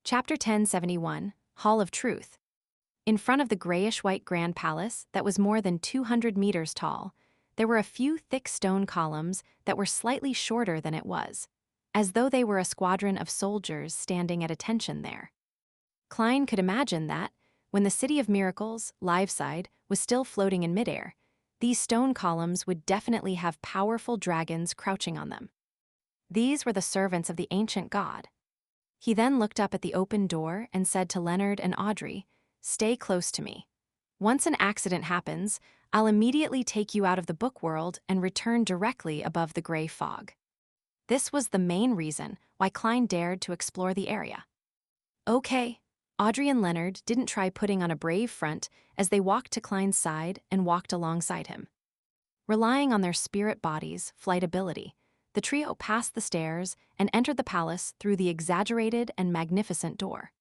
Chapter 1071, Hall of Truth. In front of the grayish-white Grand Palace that was more than 200 meters tall, there were a few thick stone columns that were slightly shorter than it was, as though they were a squadron of soldiers standing at attention there. Klein could imagine that, when the City of Miracles, Liveside, was still floating in midair, these stone columns would definitely have powerful dragons crouching on them. These were the servants of the ancient god. He then looked up at the open door and said to Leonard and Audrey, "Stay close to me. Once an accident happens, I'll immediately take you out of the book world and return directly above the gray fog." This was the main reason why Klein dared to explore the area. Okay. Audrey and Leonard didn't try putting on a brave front as they walked to Klein's side and walked alongside him. Relying on their spirit body's flight ability, the trio passed the stairs and entered the palace through the exaggerated and magnificent door.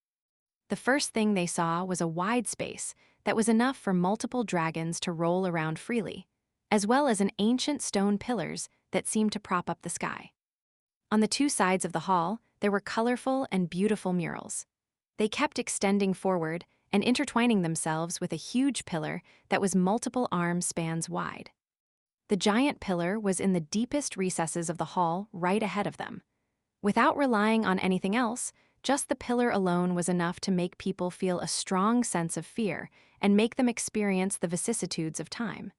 The first thing they saw was a wide space that was enough for multiple dragons to roll around freely, as well as an ancient stone pillars that seemed to prop up the sky. On the two sides of the hall, there were colorful and beautiful murals. They kept extending forward and intertwining themselves with a huge pillar that was multiple arm spans wide. The giant pillar was in the deepest recesses of the hall right ahead of them. Without relying on anything else, just the pillar alone was enough to make people feel a strong sense of fear and make them experience the vicissitudes of time.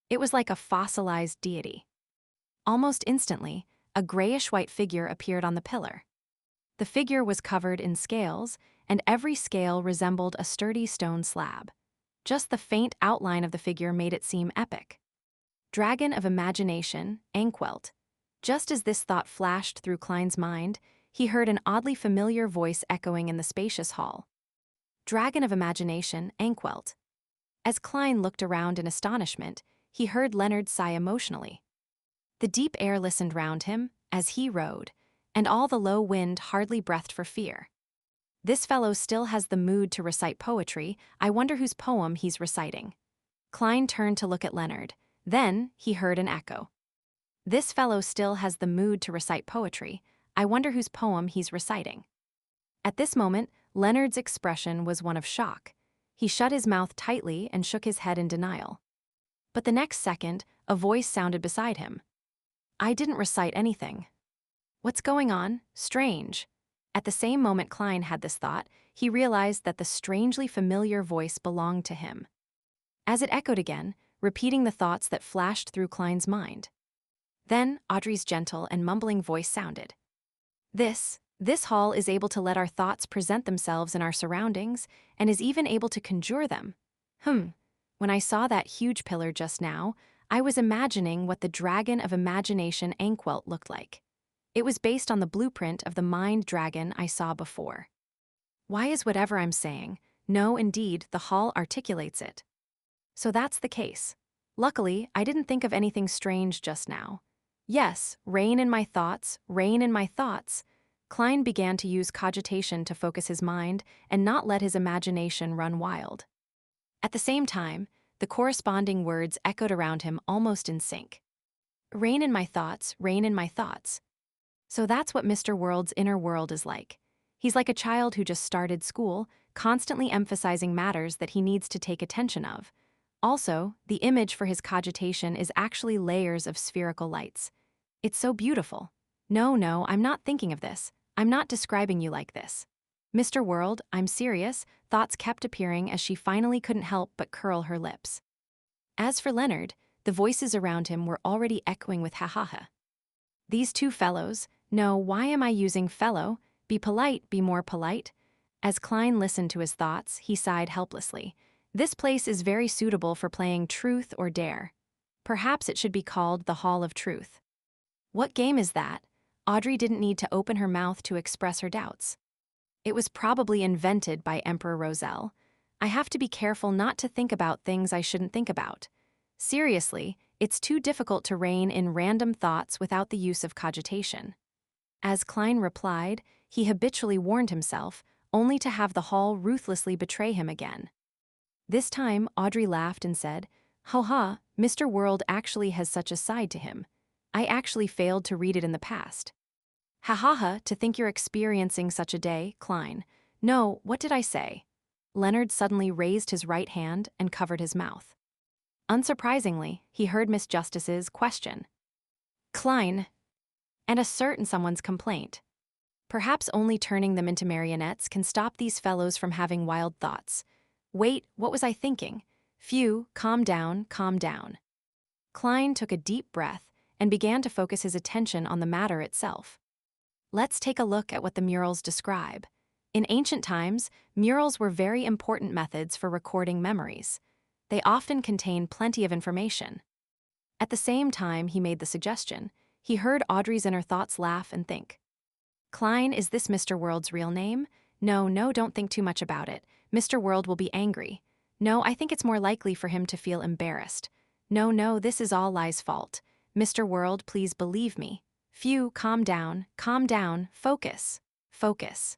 It was like a fossilized deity. Almost instantly, a grayish-white figure appeared on the pillar. The figure was covered in scales, and every scale resembled a sturdy stone slab. Just the faint outline of the figure made it seem epic. Dragon of Imagination, Ankwelt. Just as this thought flashed through Klein's mind, he heard an oddly familiar voice echoing in the spacious hall. Dragon of Imagination, Ankwelt. As Klein looked around in astonishment, he heard Leonard sigh emotionally. The deep air listened round him as he rode, and all the low wind hardly breathed for fear. This fellow still has the mood to recite poetry. I wonder whose poem he's reciting. Klein turned to look at Leonard. Then he heard an echo. This fellow still has the mood to recite poetry. I wonder whose poem he's reciting. At this moment, Leonard's expression was one of shock. He shut his mouth tightly and shook his head in denial. But the next second, a voice sounded beside him. "I didn't recite anything." "What's going on? Strange." At the same moment Klein had this thought, he realized that the strangely familiar voice belonged to him. As it echoed again, repeating the thoughts that flashed through Klein's mind. Then Audrey's gentle and mumbling voice sounded. This hall is able to let our thoughts present themselves in our surroundings and is even able to conjure them. When I saw that huge pillar just now, I was imagining what the Dragon of Imagination Ankwelt looked like. It was based on the blueprint of the mind dragon I saw before. Why is whatever I'm saying? No, indeed, the hall articulates it. So that's the case. Luckily, I didn't think of anything strange just now. Yes, reign in my thoughts, reign in my thoughts. Klein began to use cogitation to focus his mind and not let his imagination run wild. At the same time, the corresponding words echoed around him almost in sync. Reign in my thoughts, reign in my thoughts. So that's what Mr. World's inner world is like. He's like a child who just started school, constantly emphasizing matters that he needs to take attention of. Also, the image for his cogitation is actually layers of spherical lights. It's so beautiful. No, I'm not thinking of this. I'm not describing you like this. Mr. World, I'm serious, thoughts kept appearing as she finally couldn't help but curl her lips. As for Leonard, the voices around him were already echoing with ha-ha-ha. These two fellows, no, why am I using fellow? Be polite, be more polite. As Klein listened to his thoughts, he sighed helplessly. This place is very suitable for playing truth or dare. Perhaps it should be called the Hall of Truth. What game is that? Audrey didn't need to open her mouth to express her doubts. It was probably invented by Emperor Roselle. I have to be careful not to think about things I shouldn't think about. Seriously, it's too difficult to reign in random thoughts without the use of cogitation. As Klein replied, he habitually warned himself, only to have the hall ruthlessly betray him again. This time, Audrey laughed and said, "Ha, Mr. World actually has such a side to him. I actually failed to read it in the past." Ha, to think you're experiencing such a day, Klein. No, what did I say? Leonard suddenly raised his right hand and covered his mouth. Unsurprisingly, he heard Miss Justice's question. Klein, and assert in someone's complaint. Perhaps only turning them into marionettes can stop these fellows from having wild thoughts. Wait, what was I thinking? Phew, calm down, calm down. Klein took a deep breath and began to focus his attention on the matter itself. Let's take a look at what the murals describe. In ancient times, murals were very important methods for recording memories. They often contain plenty of information. At the same time he made the suggestion, he heard Audrey's inner thoughts laugh and think. Klein, is this Mr. World's real name? No, no, don't think too much about it. Mr. World will be angry. No, I think it's more likely for him to feel embarrassed. No, no, this is all Lie's fault. Mr. World, please believe me. Phew, calm down, focus, focus.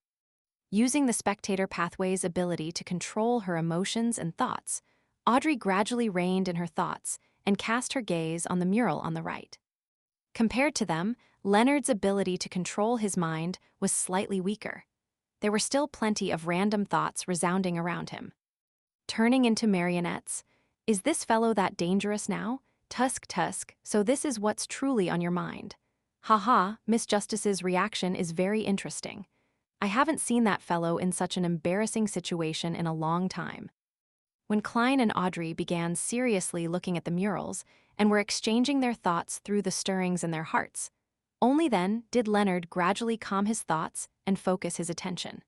Using the spectator pathway's ability to control her emotions and thoughts, Audrey gradually reined in her thoughts and cast her gaze on the mural on the right. Compared to them, Leonard's ability to control his mind was slightly weaker. There were still plenty of random thoughts resounding around him. Turning into marionettes. Is this fellow that dangerous now? Tusk, so this is what's truly on your mind. Haha, Miss Justice's reaction is very interesting. I haven't seen that fellow in such an embarrassing situation in a long time. When Klein and Audrey began seriously looking at the murals and were exchanging their thoughts through the stirrings in their hearts, only then did Leonard gradually calm his thoughts and focus his attention.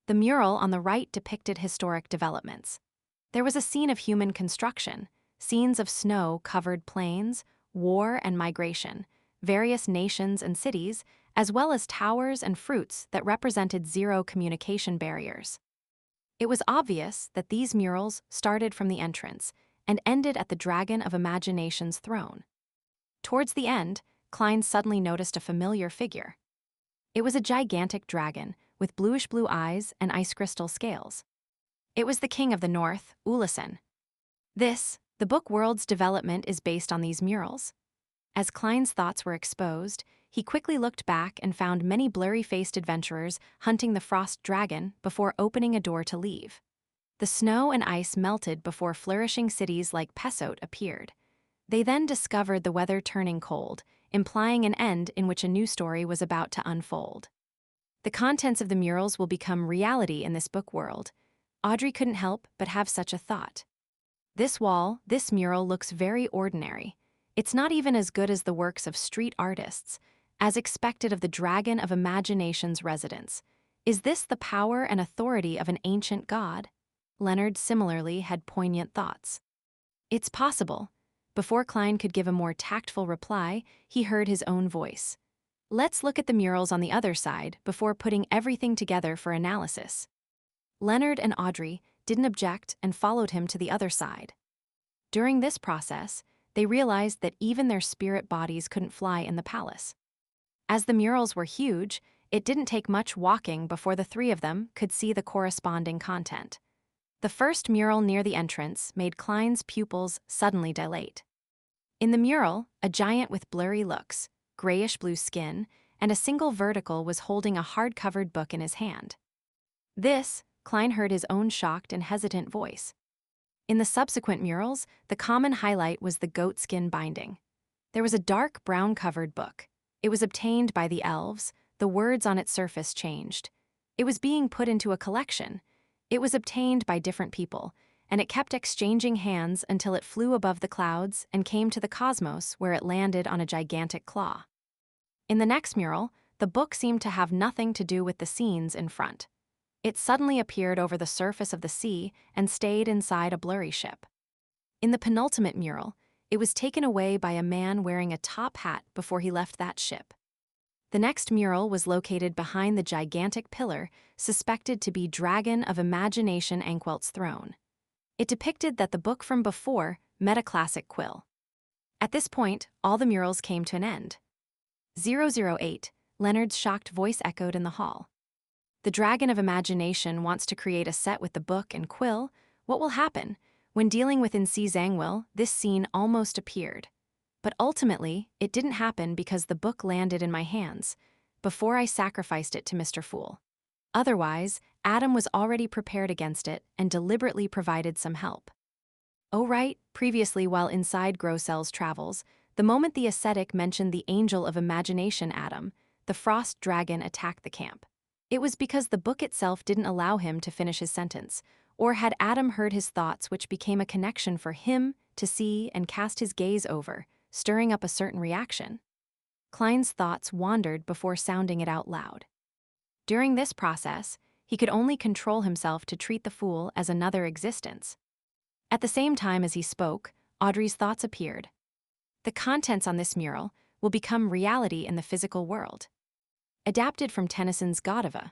The mural on the right depicted historic developments. There was a scene of human construction, scenes of snow-covered plains, war and migration, various nations and cities, as well as towers and fruits that represented zero communication barriers. It was obvious that these murals started from the entrance and ended at the Dragon of Imagination's throne. Towards the end, Klein suddenly noticed a familiar figure. It was a gigantic dragon with bluish-blue eyes and ice crystal scales. It was the king of the north, Ulyssan. The book world's development is based on these murals. As Klein's thoughts were exposed, he quickly looked back and found many blurry-faced adventurers hunting the frost dragon before opening a door to leave. The snow and ice melted before flourishing cities like Pesot appeared. They then discovered the weather turning cold, implying an end in which a new story was about to unfold. The contents of the murals will become reality in this book world. Audrey couldn't help but have such a thought. This mural looks very ordinary. It's not even as good as the works of street artists, as expected of the Dragon of Imagination's residents. Is this the power and authority of an ancient god? Leonard similarly had poignant thoughts. It's possible. Before Klein could give a more tactful reply, he heard his own voice. Let's look at the murals on the other side before putting everything together for analysis. Leonard and Audrey didn't object and followed him to the other side. During this process, they realized that even their spirit bodies couldn't fly in the palace. As the murals were huge, it didn't take much walking before the three of them could see the corresponding content. The first mural near the entrance made Klein's pupils suddenly dilate. In the mural, a giant with blurry looks, grayish-blue skin, and a single vertical was holding a hard-covered book in his hand. Klein heard his own shocked and hesitant voice. In the subsequent murals, the common highlight was the goatskin binding. There was a dark brown-covered book. It was obtained by the elves. The words on its surface changed. It was being put into a collection. It was obtained by different people, and it kept exchanging hands until it flew above the clouds and came to the cosmos where it landed on a gigantic claw. In the next mural, the book seemed to have nothing to do with the scenes in front. It suddenly appeared over the surface of the sea and stayed inside a blurry ship. In the penultimate mural, it was taken away by a man wearing a top hat before he left that ship. The next mural was located behind the gigantic pillar suspected to be Dragon of Imagination Anquelt's throne. It depicted that the book from before met a classic quill. At this point, all the murals came to an end. 008, Leonard's shocked voice echoed in the hall. The Dragon of Imagination wants to create a set with the book and quill. What will happen? When dealing with Nsi Zangwill, this scene almost appeared. But ultimately, it didn't happen because the book landed in my hands, before I sacrificed it to Mr. Fool. Otherwise, Adam was already prepared against it and deliberately provided some help. Oh right, previously while inside Grossel's travels, the moment the ascetic mentioned the angel of imagination Adam, the frost dragon attacked the camp. It was because the book itself didn't allow him to finish his sentence, or had Adam heard his thoughts which became a connection for him to see and cast his gaze over, stirring up a certain reaction. Klein's thoughts wandered before sounding it out loud. During this process, he could only control himself to treat the fool as another existence. At the same time as he spoke, Audrey's thoughts appeared. The contents on this mural will become reality in the physical world. Adapted from Tennyson's Godava.